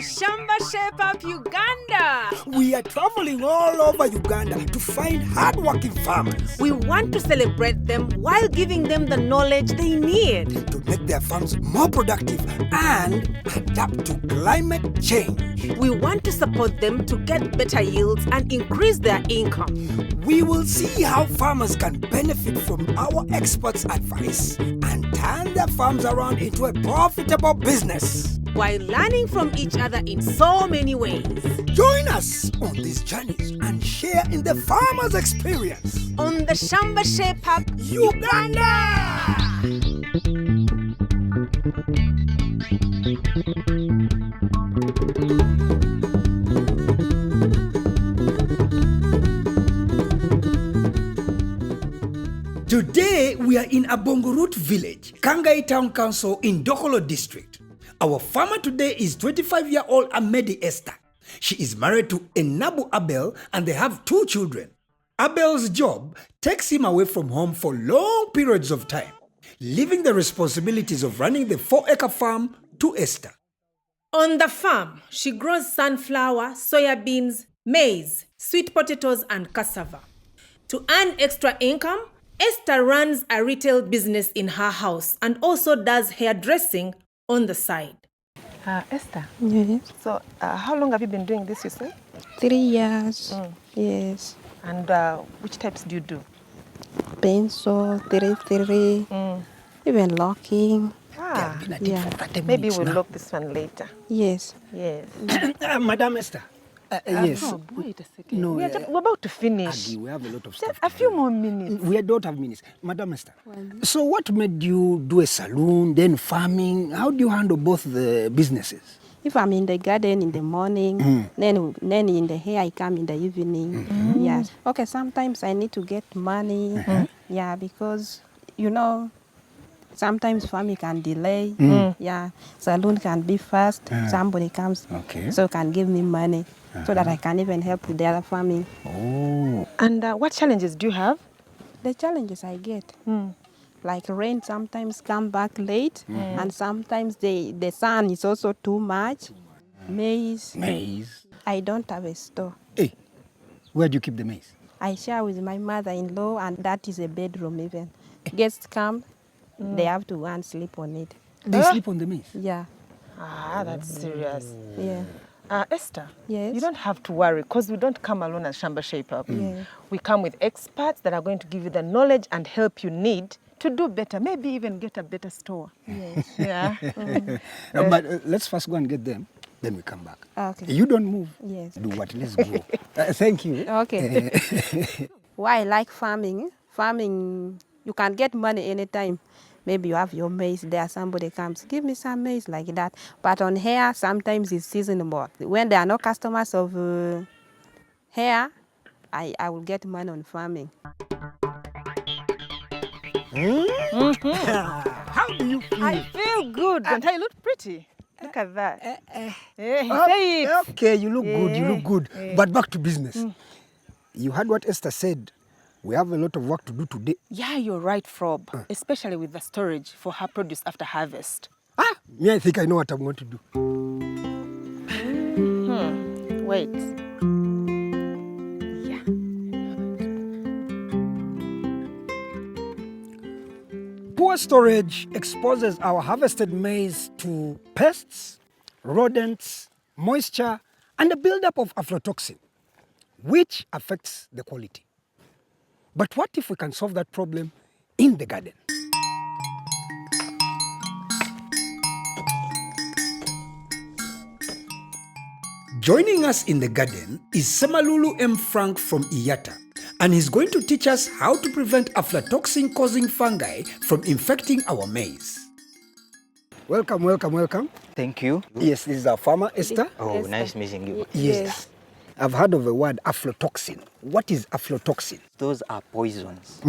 Shamba Shape Up Uganda. We are traveling all over Uganda to find hardworking farmers. We want to celebrate them while giving them the knowledge they need to make their farms more productive and adapt to climate change. We want to support them to get better yields and increase their income. We will see how farmers can benefit from our experts' advice and turn their farms around into a profitable business, while learning from each other in so many ways. Join us on these journeys and share in the farmers' experience on the Shamba Shape Up Uganda! Today, we are in Abongoruuot village, Kangai Town Council in Dokolo District. Our farmer today is 25-year-old Amede Esther. She is married to Enabu Abel and they have 2 children. Abel's job takes him away from home for long periods of time, leaving the responsibilities of running the 4-acre farm to Esther. On the farm, she grows sunflower, soya beans, maize, sweet potatoes, and cassava. To earn extra income, Esther runs a retail business in her house and also does hairdressing on the side. Esther, yes. So how long have you been doing this, you say? 3 years, yes. And which types do you do? Pencil, 3, even locking. Maybe we'll lock this one later. Yes. Yes. Madam Esther. Yes. Oh, wait a second. No, we're about to finish. We have a lot of stuff. A few more minutes. We don't have minutes. Madam Esther, so what made you do a saloon, then farming? How do you handle both the businesses? If I'm in the garden in the morning, then in the hair I come in the evening. Yes. Okay, sometimes I need to get money. Yeah, because, sometimes farming can delay. Yeah, saloon can be fast. Somebody comes, so can give me money. So that I can even help with the other farming. Oh. And what challenges do you have? The challenges I get, like rain sometimes come back late, and sometimes the sun is also too much. Maize. I don't have a store. Hey, where do you keep the maize? I share with my mother-in-law, and that is a bedroom even. Guests come, they have to go and sleep on it. They sleep on the maize? Yeah. That's serious. Yeah. Esther, yes? You don't have to worry because we don't come alone as Shamba Shape Up. We come with experts that are going to give you the knowledge and help you need to do better, maybe even get a better store. Yes. Yeah. But let's first go and get them, then we come back. Okay. You don't move. Yes. Do what? Let's go. Thank you. Okay. Why I like farming? Farming, you can get money anytime. Maybe you have your maize there, somebody comes, give me some maize like that. But on hair, sometimes it's seasonable. When there are no customers of hair, I will get money on farming. How do you feel? I feel good. Don't I look pretty? Look at that. Okay, you look good, you look good. But back to business. You heard what Esther said. We have a lot of work to do today. Yeah, you're right, Frob. Especially with the storage for her produce after harvest. Me, I think I know what I'm going to do. Wait. Yeah. Poor storage exposes our harvested maize to pests, rodents, moisture, and the buildup of aflatoxin, which affects the quality. But what if we can solve that problem in the garden? Joining us in the garden is Semalulu M. Frank from Iyata, and he's going to teach us how to prevent aflatoxin-causing fungi from infecting our maize. Welcome, welcome, welcome. Thank you. Yes, this is our farmer, Esther. Oh, nice meeting you. Yes. I've heard of the word aflatoxin. What is aflatoxin? Those are poisons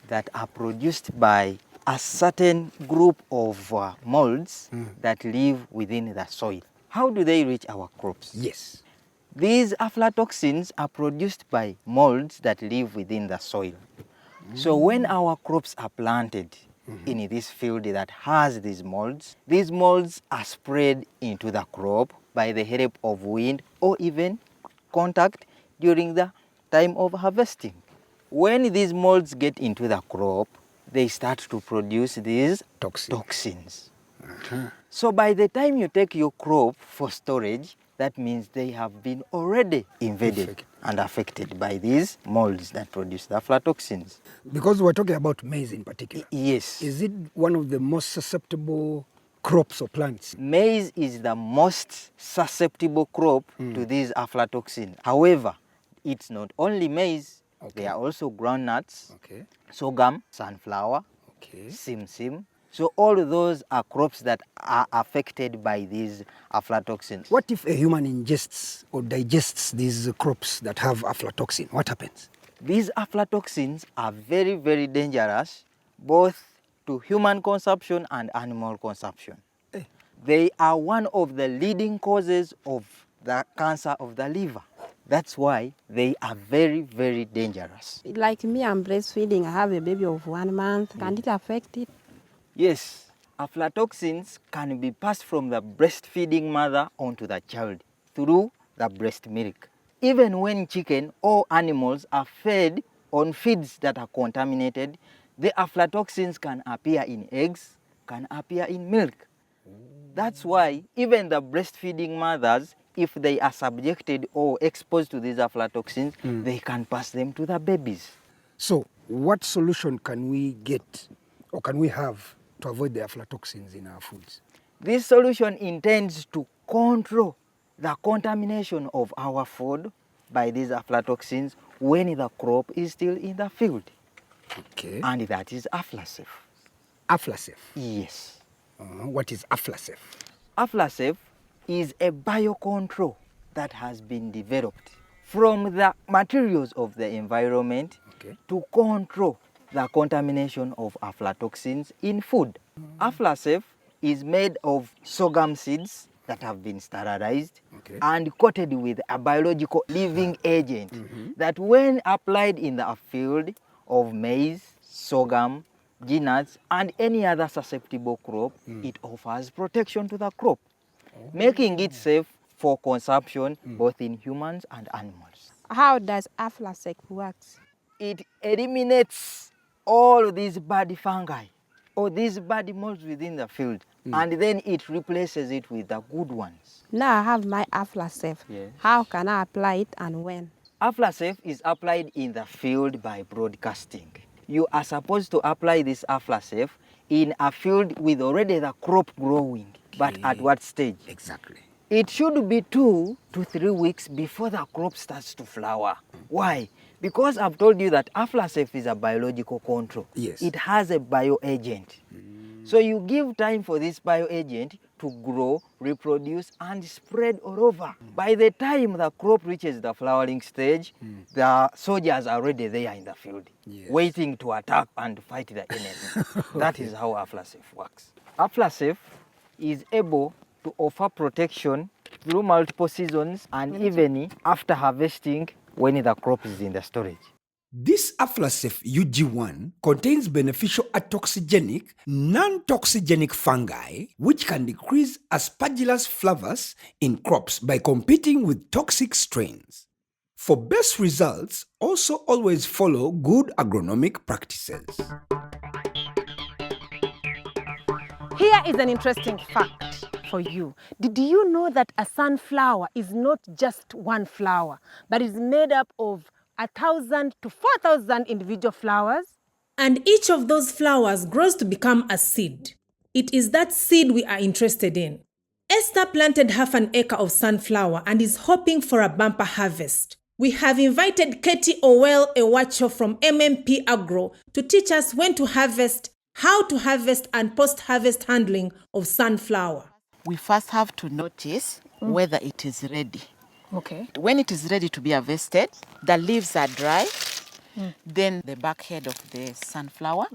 that are produced by a certain group of molds that live within the soil. How do they reach our crops? Yes. These aflatoxins are produced by molds that live within the soil. So when our crops are planted, in this field that has these molds. These molds are spread into the crop by the help of wind or even contact during the time of harvesting. When these molds get into the crop, they start to produce these toxins. So by the time you take your crop for storage, that means they have been already invaded and affected by these molds that produce the aflatoxins. Because we're talking about maize in particular. Yes. Is it one of the most susceptible crops or plants? Maize is the most susceptible crop to these aflatoxins. However, it's not only maize. There are also groundnuts, sorghum, sunflower, simsim. So all those are crops that are affected by these aflatoxins. What if a human ingests or digests these crops that have aflatoxin? What happens? These aflatoxins are very, very dangerous, both to human consumption and animal consumption. They are one of the leading causes of the cancer of the liver. That's why they are very, very dangerous. Like me, I'm breastfeeding. I have a baby of 1 month. Can it affect it? Yes, aflatoxins can be passed from the breastfeeding mother onto the child through the breast milk. Even when chicken or animals are fed on feeds that are contaminated, the aflatoxins can appear in eggs, can appear in milk. That's why even the breastfeeding mothers, if they are subjected or exposed to these aflatoxins, they can pass them to the babies. So what solution can we get or can we have to avoid the aflatoxins in our foods? This solution intends to control the contamination of our food by these aflatoxins when the crop is still in the field. And that is Aflasafe. Aflasafe? Yes. What is Aflasafe? Aflasafe is a biocontrol that has been developed from the materials of the environment to control the contamination of aflatoxins in food. Aflasafe is made of sorghum seeds that have been sterilized and coated with a biological living agent that when applied in the field of maize, sorghum, peanuts, and any other susceptible crop, it offers protection to the crop, making it safe for consumption both in humans and animals. How does Aflasafe work? It eliminates all these bad fungi or these bad molds within the field, and then it replaces it with the good ones. Now I have my Aflasafe. How can I apply it and when? Aflasafe is applied in the field by broadcasting. You are supposed to apply this Aflasafe in a field with already the crop growing. But at what stage? Exactly. It should be 2 to 3 weeks before the crop starts to flower. Why? Because I've told you that Aflasafe is a biological control. It has a bioagent. So you give time for this bioagent to grow, reproduce, and spread all over. By the time the crop reaches the flowering stage, the soldiers are already there in the field, waiting to attack and fight the enemy. That is how Aflasafe works. Aflasafe is able to offer protection through multiple seasons and even after harvesting when the crop is in the storage. This Aflasafe UG1 contains beneficial atoxigenic, non-toxigenic fungi which can decrease aspergillus flavus in crops by competing with toxic strains. For best results, also always follow good agronomic practices. Here is an interesting fact for you. Did you know that a sunflower is not just one flower, but is made up of 1,000 to 4,000 individual flowers? And each of those flowers grows to become a seed. It is that seed we are interested in. Esther planted half an acre of sunflower and is hoping for a bumper harvest. We have invited Katie Owell Ewacho from MMP Agro to teach us when to harvest, how to harvest, and post-harvest handling of sunflower. We first have to notice whether it is ready. When it is ready to be harvested, the leaves are dry. Then the back head of the sunflower,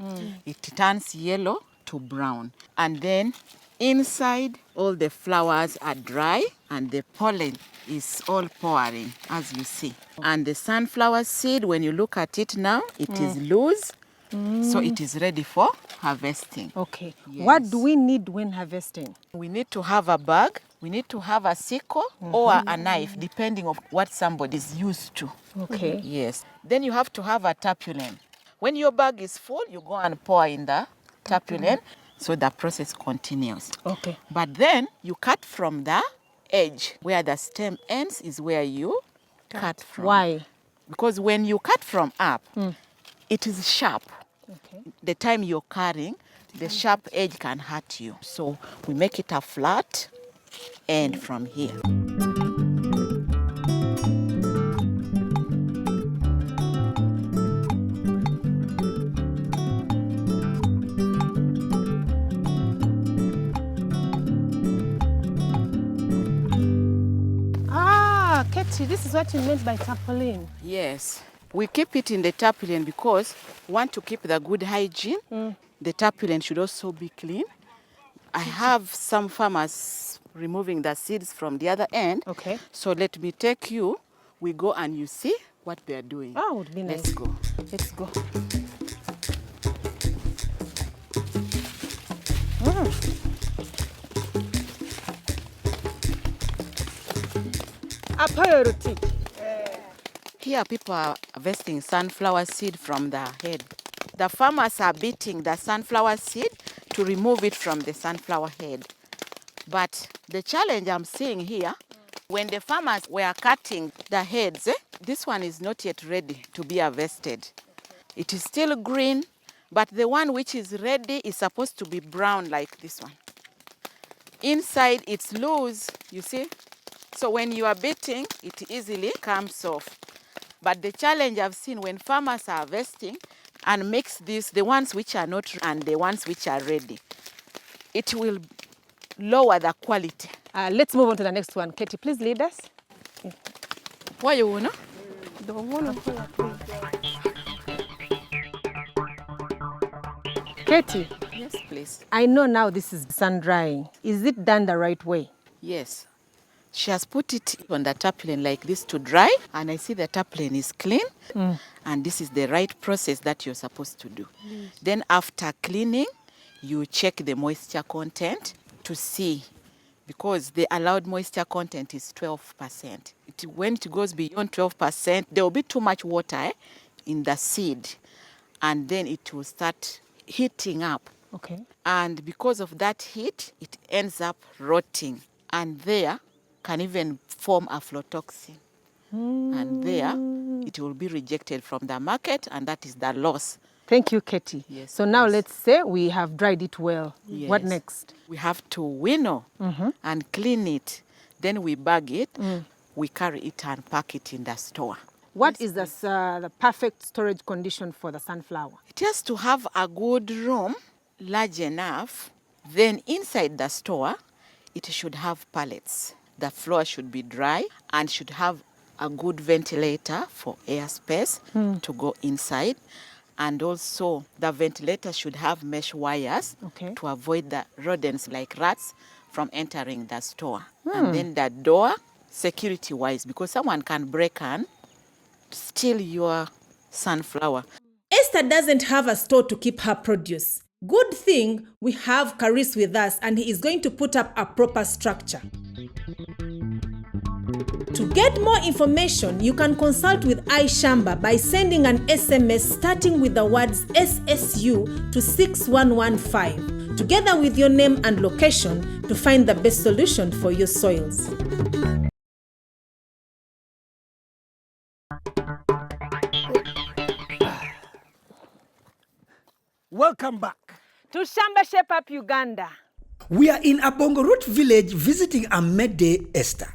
it turns yellow to brown. And then inside, all the flowers are dry and the pollen is all pouring, as you see. And the sunflower seed, when you look at it now, it is loose So it is ready for harvesting. Okay. Yes. What do we need when harvesting? We need to have a bag, we need to have a sickle or a knife, depending on what somebody is used to. Okay. Yes. Then you have to have a tapulin. When your bag is full, you go and pour in the tapulin, so the process continues. Okay. But then you cut from the edge. Where the stem ends is where you cut from. Why? Because when you cut from up, it is sharp. Okay. The time you're carrying, the sharp edge can hurt you. So we make it a flat end from here. Ah, Katie, this is what you meant by tarpaulin. Yes. We keep it in the tarpaulin because we want to keep the good hygiene. The tarpaulin should also be clean. I have some farmers removing the seeds from the other end. Okay. So let me take you. We go and you see what they're doing. Oh, it would be nice. Let's go. Let's go. Here people are harvesting sunflower seed from the head. The farmers are beating the sunflower seed to remove it from the sunflower head. But the challenge I'm seeing here, when the farmers were cutting the heads, this one is not yet ready to be harvested. It is still green, but the one which is ready is supposed to be brown like this one. Inside it's loose, you see? So when you are beating, it easily comes off. But the challenge I've seen when farmers are harvesting and mix this, the ones which are not and the ones which are ready, it will lower the quality. Let's move on to the next one. Katie, please lead us. Why you wanna? Katie, Yes, please. I know now this is sun drying. Is it done the right way? Yes. She has put it on the tarpaulin like this to dry, and I see the tarpaulin is clean, and this is the right process that you're supposed to do. Then after cleaning, you check the moisture content to see, because the allowed moisture content is 12%. When it goes beyond 12%, there will be too much water in the seed, and then it will start heating up. Okay. And because of that heat, it ends up rotting. And there can even form aflatoxin. And there, it will be rejected from the market, and that is the loss. Thank you, Katie. Yes, so now please. let's say we have dried it well. What Yes. next? We have to winnow and clean it. Then we bag it. We carry it and pack it in the store. What is the perfect storage condition for the sunflower? It has to have a good room, large enough. Then inside the store, it should have pallets. The floor should be dry and should have a good ventilator for air space to go inside. And also the ventilator should have mesh wires to avoid the rodents like rats from entering the store. And then the door, security-wise, because someone can break and steal your sunflower. Esther doesn't have a store to keep her produce. Good thing we have Caris with us, and he is going to put up a proper structure. To get more information, you can consult with Shamba by sending an SMS starting with the words SSU to 6115, together with your name and location to find the best solution for your soils. Welcome back. To Shamba Shape Up Uganda. We are in Abongoruuot village visiting Amede Esther.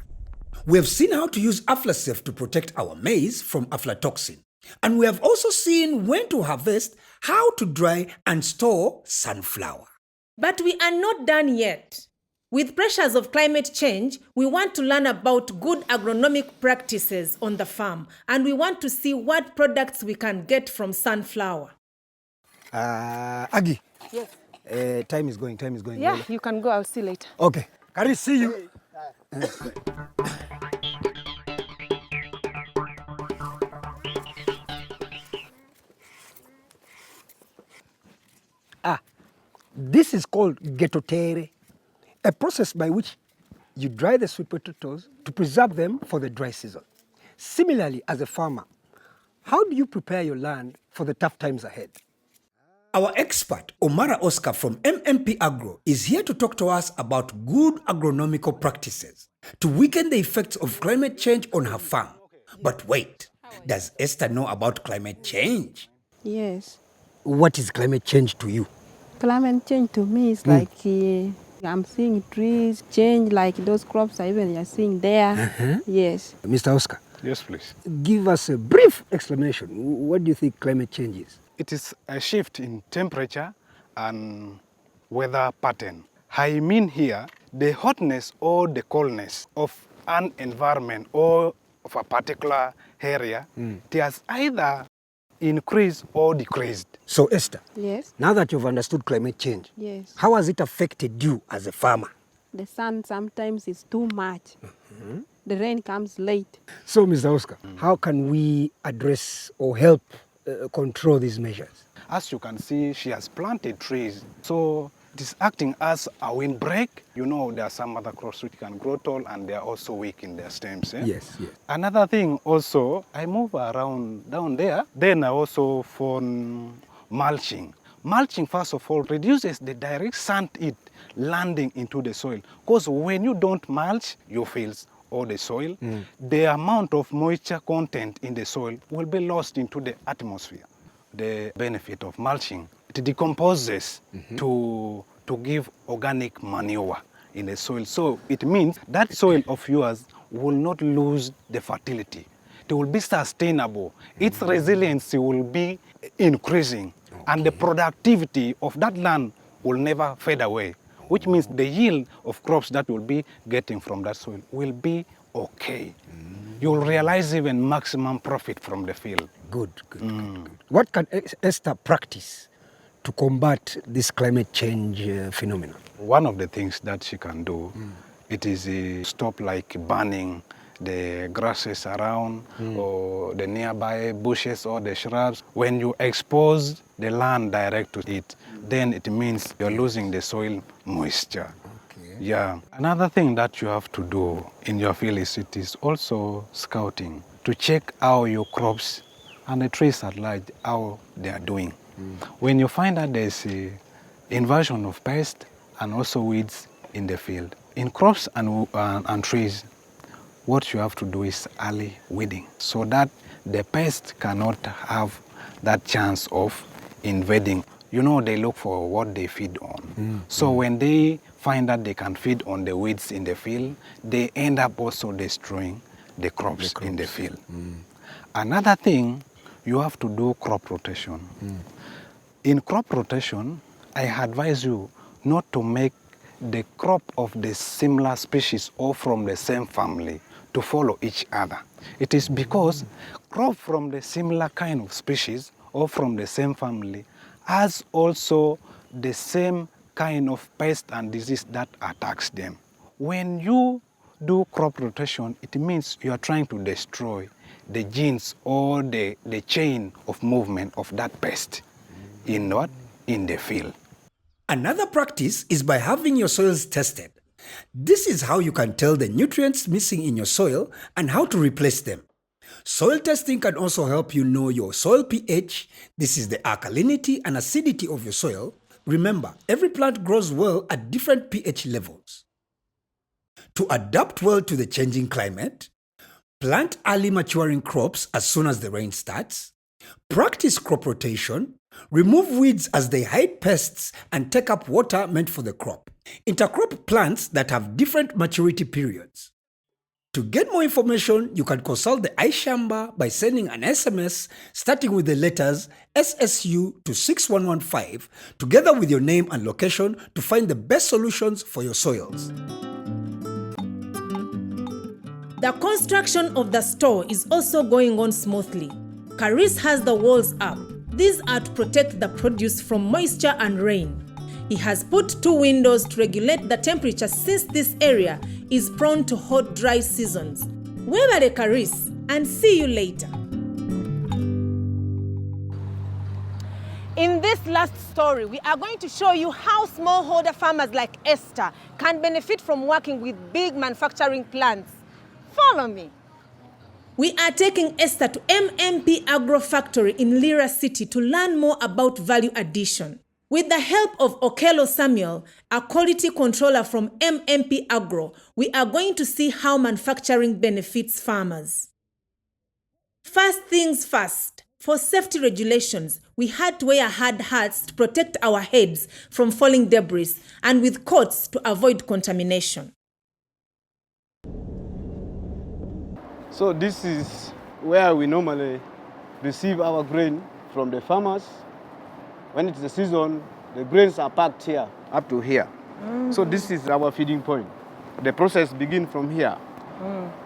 We have seen how to use Aflasafe to protect our maize from aflatoxin. And we have also seen when to harvest, how to dry and store sunflower. But we are not done yet. With pressures of climate change, we want to learn about good agronomic practices on the farm, and we want to see what products we can get from sunflower. Aggie. Yes. Time is going. Yeah, you can go. I'll see you later. Okay. Caris, see you. This is called getotere, a process by which you dry the sweet potatoes to preserve them for the dry season. Similarly, as a farmer, how do you prepare your land for the tough times ahead? Our expert, Omara Oscar from MMP Agro, is here to talk to us about good agronomical practices to weaken the effects of climate change on her farm. But wait, does Esther know about climate change? Yes. What is climate change to you? Climate change to me is like I'm seeing trees change, like those crops are even you're seeing there. Yes. Mr. Oscar. Yes, please. Give us a brief explanation. What do you think climate change is? It is a shift in temperature and weather pattern. I mean here, the hotness or the coldness of an environment or of a particular area, it has either increased or decreased. So Esther, Yes. now that you've understood climate change, Yes. how has it affected you as a farmer? The sun sometimes is too much. The rain comes late. So Mr. Oscar, how can we address or help control these measures? As you can see, she has planted trees. So it is acting as a windbreak. You know, there are some other crops which can grow tall and they are also weak in their stems. Yes, yes. Another thing also, I move around down there. Then I also form mulching. Mulching, first of all, reduces the direct sun heat landing into the soil. Because when you don't mulch your fields or the soil, the amount of moisture content in the soil will be lost into the atmosphere. The benefit of mulching, it decomposes to give organic manure in the soil. So it means that soil of yours will not lose the fertility. It will be sustainable. Its resiliency will be increasing. And the productivity of that land will never fade away, which means the yield of crops that will be getting from that soil will be okay. You will realize even maximum profit from the field. Good, good, good. What can Esther practice to combat this climate change phenomenon? One of the things that she can do, it is stop like burning the grasses around or the nearby bushes or the shrubs. When you expose the land direct to it, then it means you're losing the soil moisture. Okay. Yeah. Another thing that you have to do in your field is also scouting to check how your crops and the trees at large, how they are doing. When you find that there's a invasion of pests and also weeds in the field, in crops and trees, what you have to do is early weeding so that the pest cannot have that chance of invading. You know, they look for what they feed on. So when they find that they can feed on the weeds in the field, they end up also destroying the crops in the field. Another thing, you have to do crop rotation. In crop rotation, I advise you not to make the crop of the similar species or from the same family to follow each other. It is because crop from the similar kind of species or from the same family has also the same kind of pest and disease that attacks them. When you do crop rotation, it means you are trying to destroy the genes or the chain of movement of that pest in the field. Another practice is by having your soils tested. This is how you can tell the nutrients missing in your soil and how to replace them. Soil testing can also help you know your soil pH. This is the alkalinity and acidity of your soil. Remember, every plant grows well at different pH levels. To adapt well to the changing climate, plant early maturing crops as soon as the rain starts, practice crop rotation, remove weeds as they hide pests and take up water meant for the crop. Intercrop plants that have different maturity periods. To get more information, you can consult the Shamba by sending an SMS starting with the letters SSU to 6115 together with your name and location to find the best solutions for your soils. The construction of the store is also going on smoothly. Caris has the walls up. These are to protect the produce from moisture and rain. He has put 2 windows to regulate the temperature since this area is prone to hot, dry seasons. Webale Caris, and see you later. In this last story, we are going to show you how smallholder farmers like Esther can benefit from working with big manufacturing plants. Follow me. We are taking Esther to MMP Agro Factory in Lira City to learn more about value addition. With the help of Okelo Samuel, a quality controller from MMP Agro, we are going to see how manufacturing benefits farmers. First things first, for safety regulations, we had to wear hard hats to protect our heads from falling debris and with coats to avoid contamination. So this is where we normally receive our grain from the farmers. When it's the season, the grains are packed here, up to here. So this is our feeding point. The process begins from here.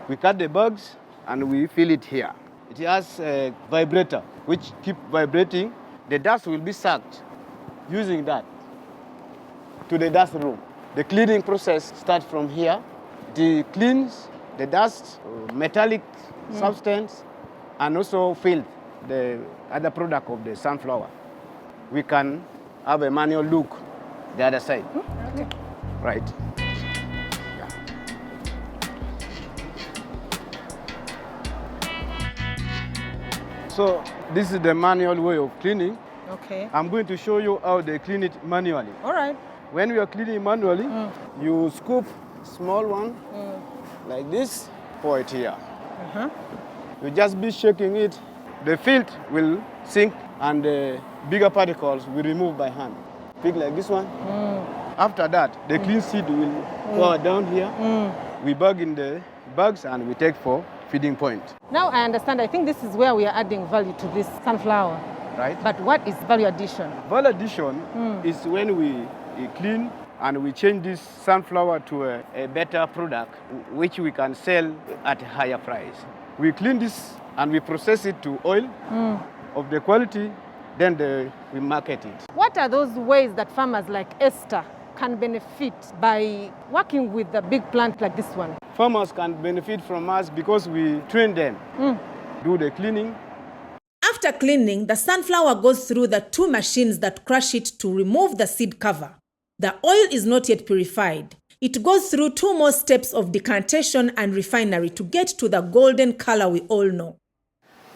We cut the bugs and we fill it here. It has a vibrator which keeps vibrating. The dust will be sucked using that to the dust room. The cleaning process starts from here. It cleans the dust, metallic substance, and also filth, the other product of the sunflower. We can have a manual look the other side. Okay. Right. Yeah. So this is the manual way of cleaning. Okay. I'm going to show you how they clean it manually. All right. When we are cleaning manually, you scoop small one like this, pour it here. You just be shaking it. The filth will sink and the bigger particles we remove by hand. Pick like this one. After that, the clean seed will pour down here. We bag in the bags and we take for feeding point. Now I understand. I think this is where we are adding value to this sunflower. Right? But what is value addition? Value addition is when we clean and we change this sunflower to a better product which we can sell at a higher price. We clean this and we process it to oil of the quality, then we market it. What are those ways that farmers like Esther can benefit by working with a big plant like this one? Farmers can benefit from us because we train them, do the cleaning. After cleaning, the sunflower goes through the 2 machines that crush it to remove the seed cover. The oil is not yet purified. It goes through 2 more steps of decantation and refinery to get to the golden color we all know.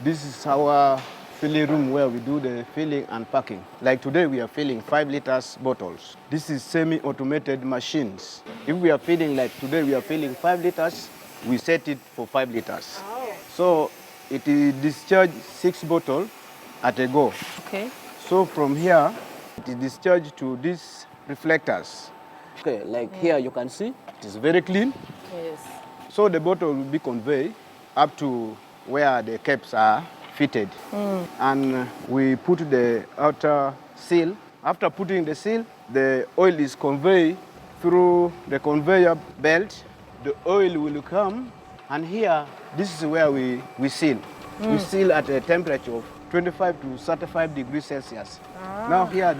This is our filling room where we do the filling and packing. Like today we are filling 5 liters bottles. This is semi-automated machines. If we are filling, like today we are filling 5 liters, we set it for 5 liters. Oh. So it discharges 6 bottles at a go. Okay. So from here, it is discharged to these reflectors. Okay, like here you can see, it is very clean. Yes. So the bottle will be conveyed up to where the caps are fitted. And we put the outer seal. After putting the seal, the oil is conveyed through the conveyor belt. The oil will come, and here, this is where we seal. We seal at a temperature of 25 to 35 degrees Celsius. Now here,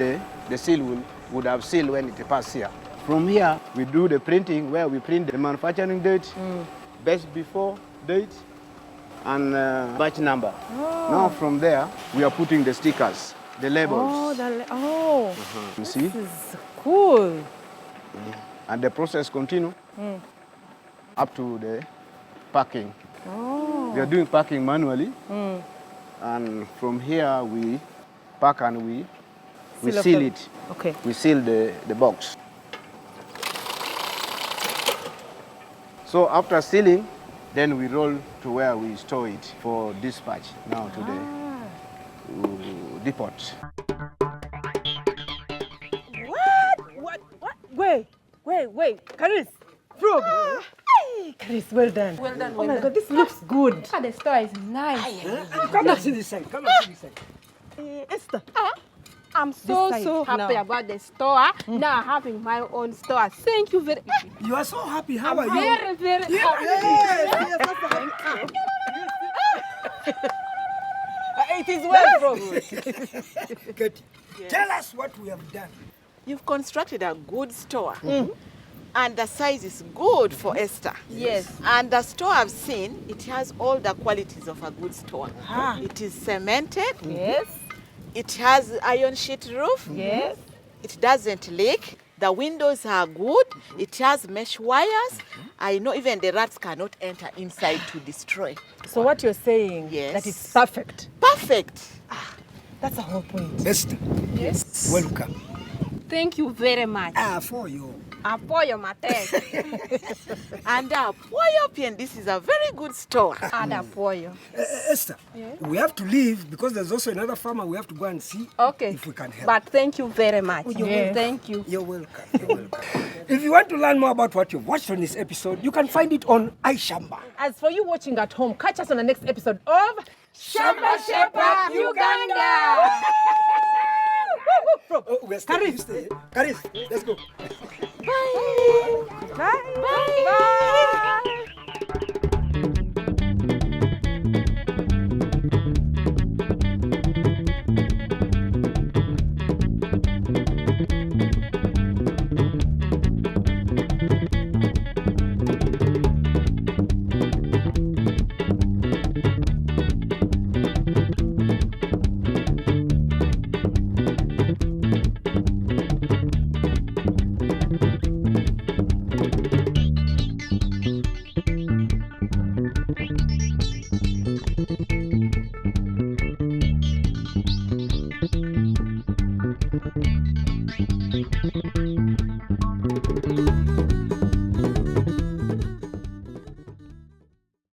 the seal would have sealed when it passes here. From here, we do the printing where we print the manufacturing date, best before date, and batch number. Now from there, we are putting the stickers, the labels. You see? This is cool. And the process continues up to the packing. We are doing packing manually. And from here, we pack and we seal it. Okay. We seal the box. So after sealing, then we roll to where we store it for dispatch now to the depot. What? Wait. Caris, frog. Hey, Caris, well done. Well done. Oh my God, this looks good. Look at the store, is nice. Come and see this side. Come and see this side. Esther. I'm so happy about the store. Now having my own store. Thank you very much. You are so happy. How I'm are you? very happy. It is well, frog. Katie, tell us what we have done. You've constructed a good store. And the size is good for Esther. Yes. And the store I've seen, it has all the qualities of a good store. It is cemented. Yes. It has iron sheet roof. Yes. It doesn't leak. The windows are good. It has mesh wires. I know even the rats cannot enter inside to destroy. So what you're saying, Yes. that it's perfect. Perfect. That's the whole point. Esther, Yes. welcome. Thank you very much. For you. Apoyo mate. And Poyopian, this is a very good store. And apoyo. Esther, we have to leave because there's also another farmer we have to go and see Okay. if we can help. But thank you very much. Yes. Thank you. You're welcome. You're welcome. If you want to learn more about what you've watched on this episode, you can find it on Shamba. As for you watching at home, catch us on the next episode of Shamba Uganda. We're still. Karis, let's go. Bye. Bye. Bye.